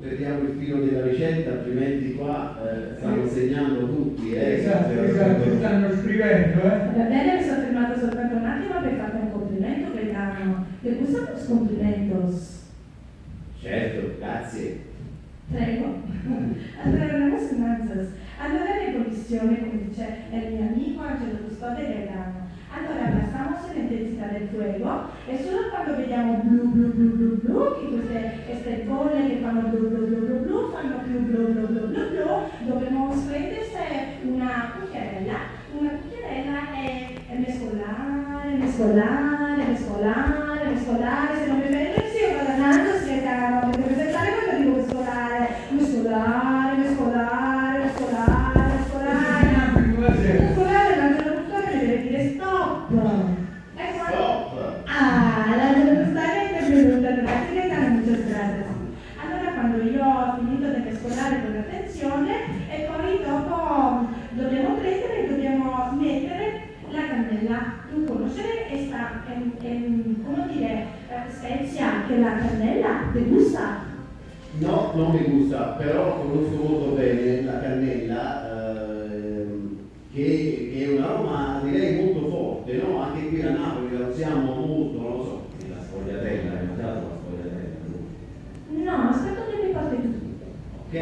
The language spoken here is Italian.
perdiamo il filo della ricetta, altrimenti qua stanno segnando tutti. Esatto, stanno scrivendo. Va bene, mi sono fermata soltanto un attimo per fare un complimento che danno. ¿Te gustan los complimentos? Certo, grazie. Prego. Allora, le finanzas. Allora, le commissioni, come dice il mio amico Angelo Custode Gaetano. Allora, abbassiamo l'intensità del fuego e solo quando vediamo blu blu blu blu blu, che queste bolle che fanno blu blu blu blu blu, fanno più blu blu blu blu blu, dobbiamo sprendersi una cucchiarella e mescolare, se non mi vede io vado andando a spiegare, perché presentare quando dico mescolare, l'angelo Custode deve dire stop. L'angelo Custode è intervenuta, ragazzi, muchas gracias. Allora, quando io ho finito di mescolare con attenzione e poi dopo dobbiamo prendere e dobbiamo mettere la cannella. Tu conoscere esta, come dire, spezia che la cannella ti gusta? No, non mi gusta, però conosco molto bene la cannella, che è un aroma direi molto forte, no? Anche qui a Napoli la usiamo molto, non lo so, la sfogliatella, hai mangiato la sfogliatella? No, aspetta che mi porti tu. Ok.